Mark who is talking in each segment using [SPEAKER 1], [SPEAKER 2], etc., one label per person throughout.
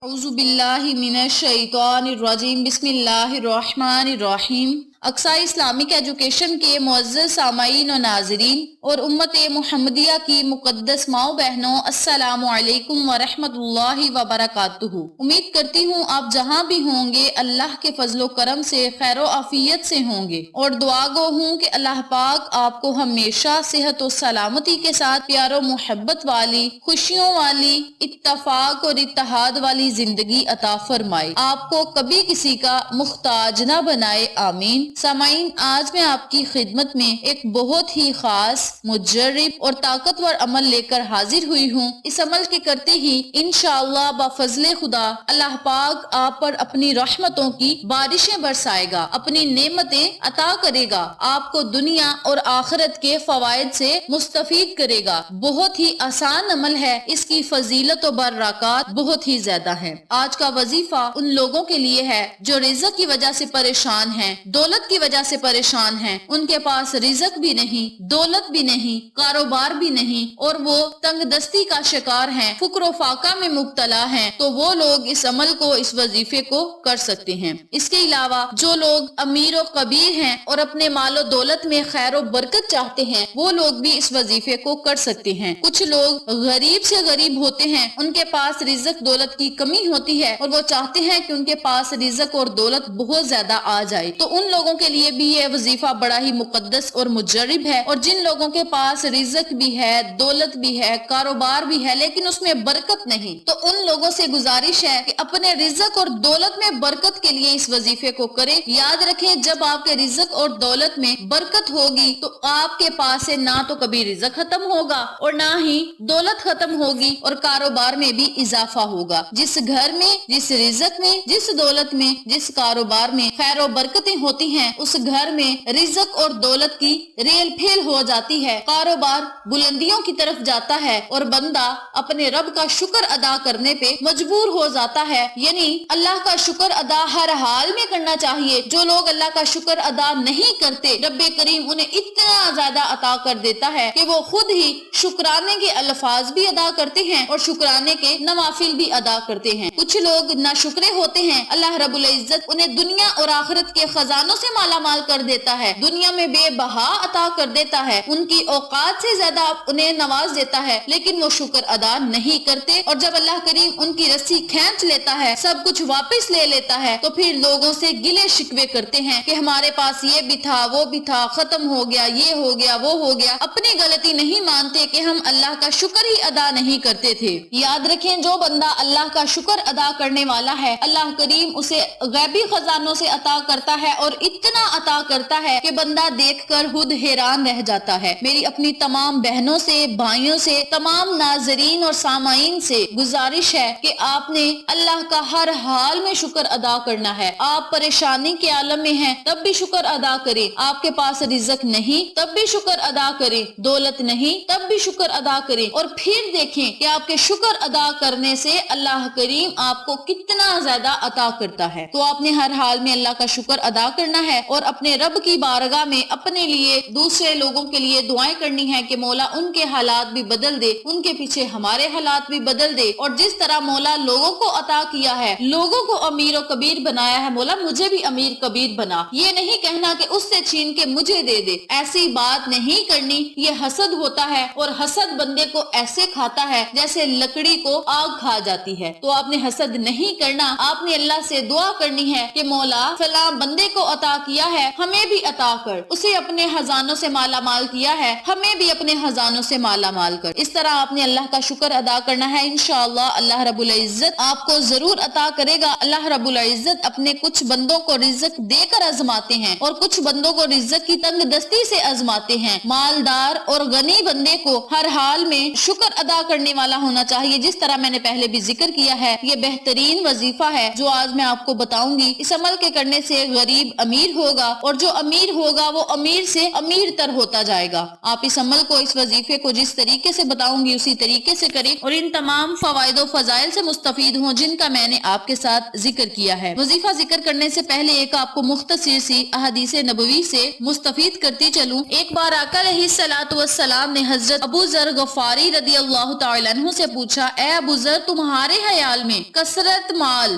[SPEAKER 1] اعوذ باللہ من الشیطان الرجیم بسم اللہ الرحمن الرحیم۔ اقصی اسلامک ایجوکیشن کے معزز سامعین و ناظرین اور امت محمدیہ کی مقدس ماؤں بہنوں، السلام علیکم ورحمۃ اللہ وبرکاتہ۔ امید کرتی ہوں آپ جہاں بھی ہوں گے اللہ کے فضل و کرم سے خیر و عافیت سے ہوں گے، اور دعا گو ہوں کہ اللہ پاک آپ کو ہمیشہ صحت و سلامتی کے ساتھ پیار و محبت والی، خوشیوں والی، اتفاق اور اتحاد والی زندگی عطا فرمائے، آپ کو کبھی کسی کا محتاج نہ بنائے، آمین۔ سامعین، آج میں آپ کی خدمت میں ایک بہت ہی خاص، مجرب اور طاقتور عمل لے کر حاضر ہوئی ہوں۔ اس عمل کے کرتے ہی انشاءاللہ بفضل خدا اللہ پاک آپ پر اپنی رحمتوں کی بارشیں برسائے گا، اپنی نعمتیں عطا کرے گا، آپ کو دنیا اور آخرت کے فوائد سے مستفید کرے گا۔ بہت ہی آسان عمل ہے، اس کی فضیلت و برکات بہت ہی زیادہ ہیں۔ آج کا وظیفہ ان لوگوں کے لیے ہے جو رزق کی وجہ سے پریشان ہیں، دولت کی وجہ سے پریشان ہیں، ان کے پاس رزق بھی نہیں، دولت بھی نہیں، کاروبار بھی نہیں، اور وہ تنگ دستی کا شکار ہیں، فقر و فاقہ میں مبتلا ہیں، تو وہ لوگ اس عمل کو، اس وظیفے کو کر سکتے ہیں۔ اس کے علاوہ جو لوگ امیر و کبیر ہیں اور اپنے مال و دولت میں خیر و برکت چاہتے ہیں، وہ لوگ بھی اس وظیفے کو کر سکتے ہیں۔ کچھ لوگ غریب سے غریب ہوتے ہیں، ان کے پاس رزق دولت کی کمی ہوتی ہے اور وہ چاہتے ہیں کہ ان کے پاس رزق اور دولت بہت زیادہ آ جائے، تو ان لوگوں کے لیے بھی یہ وظیفہ بڑا ہی مقدس اور مجرب ہے۔ اور جن لوگوں کے پاس رزق بھی ہے، دولت بھی ہے، کاروبار بھی ہے، لیکن اس میں برکت نہیں، تو ان لوگوں سے گزارش ہے کہ اپنے رزق اور دولت میں برکت کے لیے اس وظیفے کو کریں۔ یاد رکھیں، جب آپ کے رزق اور دولت میں برکت ہوگی تو آپ کے پاس سے نہ تو کبھی رزق ختم ہوگا اور نہ ہی دولت ختم ہوگی، اور کاروبار میں بھی اضافہ ہوگا۔ جس گھر میں، جس رزق میں، جس دولت میں، جس کاروبار میں خیر و برکتیں ہوتی ہیں، اس گھر میں رزق اور دولت کی ریل پھیل ہو جاتی ہے، کاروبار بلندیوں کی طرف جاتا ہے، اور بندہ اپنے رب کا شکر ادا کرنے پہ مجبور ہو جاتا ہے۔ یعنی اللہ کا شکر ادا ہر حال میں کرنا چاہیے۔ جو لوگ اللہ کا شکر ادا نہیں کرتے، رب کریم انہیں اتنا زیادہ عطا کر دیتا ہے کہ وہ خود ہی شکرانے کے الفاظ بھی ادا کرتے ہیں اور شکرانے کے نوافل بھی ادا کرتے ہیں۔ کچھ لوگ ناشکرے ہوتے ہیں، اللہ رب العزت انہیں دنیا اور آخرت کے خزانوں سے مالا مال کر دیتا ہے، دنیا میں بے بہا عطا کر دیتا ہے، ان کی اوقات سے زیادہ انہیں نواز دیتا ہے، لیکن وہ شکر ادا نہیں کرتے، اور جب اللہ کریم ان کی رسی کھینچ لیتا ہے، سب کچھ واپس لے لیتا ہے، تو پھر لوگوں سے گلے شکوے کرتے ہیں کہ ہمارے پاس یہ بھی تھا، وہ بھی تھا، ختم ہو گیا، یہ ہو گیا، وہ ہو گیا۔ اپنی غلطی نہیں مانتے کہ ہم اللہ کا شکر ہی ادا نہیں کرتے تھے۔ یاد رکھیں، جو بندہ اللہ کا شکر ادا کرنے والا ہے، اللہ کریم اسے غیبی خزانوں سے عطا کرتا ہے، اور اتنا عطا کرتا ہے کہ بندہ دیکھ کر خود حیران رہ جاتا ہے۔ میری اپنی تمام بہنوں سے، بھائیوں سے، تمام ناظرین اور سامعین سے گزارش ہے کہ آپ نے اللہ کا ہر حال میں شکر ادا کرنا ہے۔ آپ پریشانی کے عالم میں ہیں تب بھی شکر ادا کریں، آپ کے پاس رزق نہیں تب بھی شکر ادا کریں، دولت نہیں تب بھی شکر ادا کریں، اور پھر دیکھیں کہ آپ کے شکر ادا کرنے سے اللہ کریم آپ کو کتنا زیادہ عطا کرتا ہے۔ تو آپ نے ہر حال میں اللہ کا شکر ادا کرنا ہے، اور اپنے رب کی بارگاہ میں اپنے لیے، دوسرے لوگوں کے لیے دعائیں کرنی ہے کہ مولا ان کے حالات بھی بدل دے، ان کے پیچھے ہمارے حالات بھی بدل دے، اور جس طرح مولا لوگوں کو عطا کیا ہے، لوگوں کو امیر و کبیر بنایا ہے، مولا مجھے بھی امیر کبیر بنا۔ یہ نہیں کہنا کہ اس سے چھین کے مجھے دے دے، ایسی بات نہیں کرنی، یہ حسد ہوتا ہے، اور حسد بندے کو ایسے کھاتا ہے جیسے لکڑی کو آگ کھا جاتی ہے۔ تو آپ نے حسد نہیں کرنا، آپ نے اللہ سے دعا کرنی ہے کہ مولا فلاں بندے کو عطا کیا ہے، ہمیں بھی عطا کر، اسے اپنے خزانوں سے مالا مال کیا ہے، ہمیں بھی اپنے خزانوں سے مالا مال کر۔ اس طرح آپ نے اللہ کا شکر ادا کرنا ہے، انشاءاللہ اللہ رب العزت آپ کو ضرور عطا کرے گا۔ اللہ رب العزت اپنے کچھ بندوں کو رزق دے کر آزماتے ہیں، اور کچھ بندوں کو رزق کی تنگ دستی سے آزماتے ہیں۔ مالدار اور غنی بندے کو ہر حال میں شکر ادا کرنے والا ہونا چاہیے، جس طرح میں نے پہلے بھی ذکر کیا ہے۔ یہ بہترین وظیفہ ہے جو آج میں آپ کو بتاؤں گی۔ اس عمل کے کرنے سے غریب امیر امیر ہوگا اور جو امیر ہوگا وہ امیر سے امیر تر ہوتا جائے گا۔ آپ اس عمل کو، اس وظیفے کو جس طریقے سے بتاؤں گی اسی طریقے سے کریں اور ان تمام فوائد و فضائل سے مستفید ہوں جن کا میں نے آپ کے ساتھ ذکر کیا ہے۔ وظیفہ ذکر کرنے سے پہلے ایک آپ کو مختصر سی احادیث نبوی سے مستفید کرتی چلوں۔ ایک بار آقا علیہ الصلوۃ والسلام نے حضرت ابو ذر غفاری رضی اللہ تعالی عنہ سے پوچھا، اے ابو ذر، تمہارے خیال میں کثرت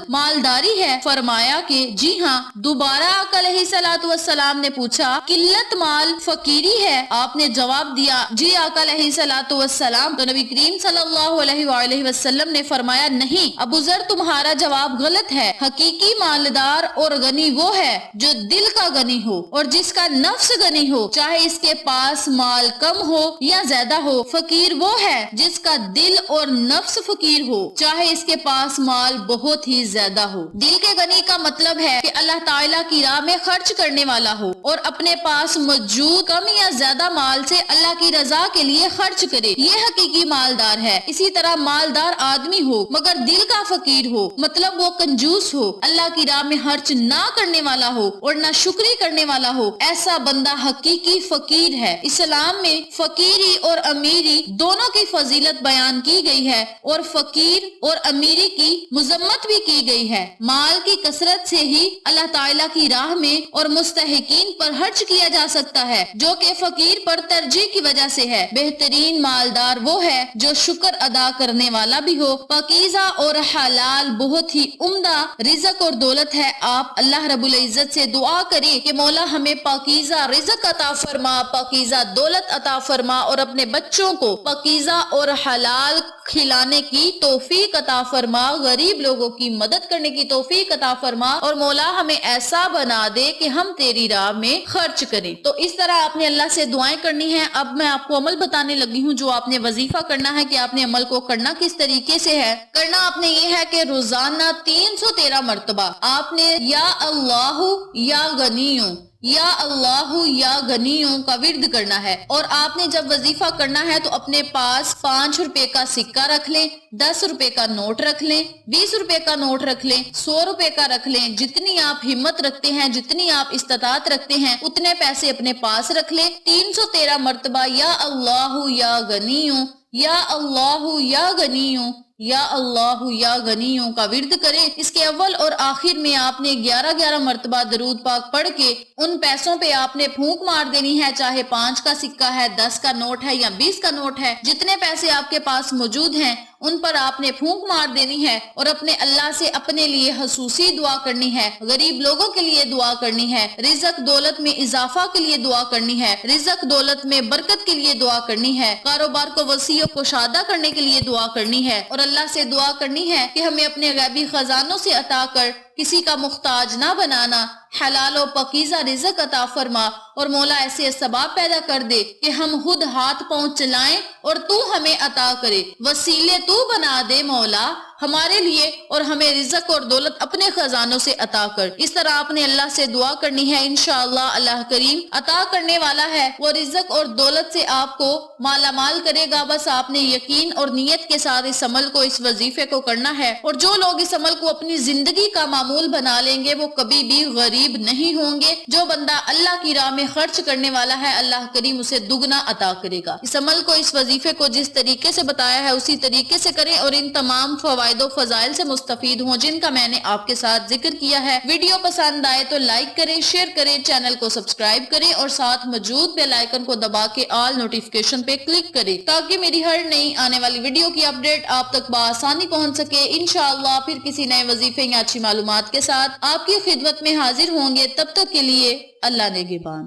[SPEAKER 1] مالداری ہے؟ فرمایا کہ جی ہاں۔ دوبارہ آقا علیہ الصلوۃ والسلام نے پوچھا، قلت مال فقیری ہے؟ آپ نے جواب دیا، جی آقا علیہ الصلوۃ والسلام۔ تو نبی کریم صلی اللہ علیہ وآلہ وسلم نے فرمایا، نہیں ابو ذر، تمہارا جواب غلط ہے۔ حقیقی مالدار اور غنی وہ ہے جو دل کا غنی ہو اور جس کا نفس غنی ہو، چاہے اس کے پاس مال کم ہو یا زیادہ ہو۔ فقیر وہ ہے جس کا دل اور نفس فقیر ہو، چاہے اس کے پاس مال بہت ہی زیادہ ہو۔ دل کے غنی کا مطلب ہے کہ اللہ تعالیٰ کی راہ میں خرچ کرنے والا ہو اور اپنے پاس موجود کم یا زیادہ مال سے اللہ کی رضا کے لیے خرچ کرے، یہ حقیقی مالدار ہے۔ اسی طرح مالدار آدمی ہو مگر دل کا فقیر ہو، مطلب وہ کنجوس ہو، اللہ کی راہ میں خرچ نہ کرنے والا ہو اور نہ شکری کرنے والا ہو، ایسا بندہ حقیقی فقیر ہے۔ اسلام میں فقیری اور امیری دونوں کی فضیلت بیان کی گئی ہے اور فقیر اور امیری کی مذمت بھی کی گئی ہے۔ مال کی کثرت سے ہی اللہ تعالیٰ کی راہ میں اور مستحقین پر خرچ کیا جا سکتا ہے، جو کہ فقیر پر ترجیح کی وجہ سے ہے۔ بہترین مالدار وہ ہے جو شکر ادا کرنے والا بھی ہو۔ پاکیزہ اور حلال بہت ہی عمدہ رزق اور دولت ہے۔ آپ اللہ رب العزت سے دعا کریں کہ مولا ہمیں پاکیزہ رزق عطا فرما، پاکیزہ دولت عطا فرما اور اپنے بچوں کو پاکیزہ اور حلال کھلانے کی توفیق عطا فرما، غریب لوگوں کی مدد کرنے کی توفیق عطا فرما اور مولا ہمیں ایسا بنا دے کہ ہم تیری راہ میں خرچ کریں۔ تو اس طرح آپ نے اللہ سے دعائیں کرنی ہیں۔ اب میں آپ کو عمل بتانے لگی ہوں جو آپ نے وظیفہ کرنا ہے کہ آپ نے عمل کو کرنا کس طریقے سے ہے۔ کرنا آپ نے یہ ہے کہ روزانہ 313 مرتبہ آپ نے یا اللہ یا غنیوں، یا اللہ یا غنیوں کا ورد کرنا ہے۔ اور آپ نے جب وظیفہ کرنا ہے تو اپنے پاس 5 روپے کا سکہ رکھ لیں، 10 روپے کا نوٹ رکھ لیں، 20 روپے کا نوٹ رکھ لیں، 100 روپے کا رکھ لیں، جتنی آپ ہمت رکھتے ہیں، جتنی آپ استطاعت رکھتے ہیں اتنے پیسے اپنے پاس رکھ لیں۔ 313 مرتبہ یا اللہ یا غنیوں، یا اللہ یا غنیوں، یا اللہ یا غنیوں کا ورد کریں۔ اس کے اول اور آخر میں آپ نے 11 مرتبہ درود پاک پڑھ کے ان پیسوں پہ آپ نے پھونک مار دینی ہے، چاہے 5 کا سکہ ہے، 10 کا نوٹ ہے یا 20 کا نوٹ ہے، جتنے پیسے آپ کے پاس موجود ہیں ان پر آپ نے پھونک مار دینی ہے اور اپنے اللہ سے اپنے لیے خصوصی دعا کرنی ہے، غریب لوگوں کے لیے دعا کرنی ہے، رزق دولت میں اضافہ کے لیے دعا کرنی ہے، رزق دولت میں برکت کے لیے دعا کرنی ہے، کاروبار کو وسیع و کشادہ کرنے کے لیے دعا کرنی ہے اور اللہ سے دعا کرنی ہے کہ ہمیں اپنے غیبی خزانوں سے عطا کر کسی کا محتاج نہ بنانا، حلال و پاکیزہ رزق عطا فرما اور مولا ایسے اسباب پیدا کر دے کہ ہم خود ہاتھ پاؤں چلائیں اور تو ہمیں عطا کرے، وسیلے تو بنا دے مولا ہمارے لیے اور ہمیں رزق اور دولت اپنے خزانوں سے عطا کر۔ اس طرح آپ نے اللہ سے دعا کرنی ہے، انشاءاللہ اللہ کریم عطا کرنے والا ہے، وہ رزق اور دولت سے آپ کو مالا مال کرے گا۔ بس آپ نے یقین اور نیت کے ساتھ اس عمل کو، اس وظیفے کو کرنا ہے اور جو لوگ اس عمل کو اپنی زندگی کا معمول بنا لیں گے وہ کبھی بھی غریب نہیں ہوں گے۔ جو بندہ اللہ کی راہ میں خرچ کرنے والا ہے اللہ کریم اسے دگنا عطا کرے گا۔ اس عمل کو، اس وظیفے کو جس طریقے سے بتایا ہے اسی طریقے سے کریں اور ان تمام فوائد و فضائل سے مستفید ہوں جن کا میں نے آپ کے ساتھ ذکر کیا ہے۔ ویڈیو پسند آئے تو لائک کریں، شیئر کریں، چینل کو سبسکرائب کریں اور ساتھ موجود بیل آئیکن کو دبا کے آل نوٹیفیکیشن پہ کلک کریں تاکہ میری ہر نئی آنے والی ویڈیو کی اپڈیٹ آپ تک بآسانی پہنچ سکے۔ انشاءاللہ پھر کسی نئے وظیفے یا اچھی معلومات کے ساتھ آپ کی خدمت میں حاضر ہوں گے۔ تب تک کے لیے اللہ نگہبان۔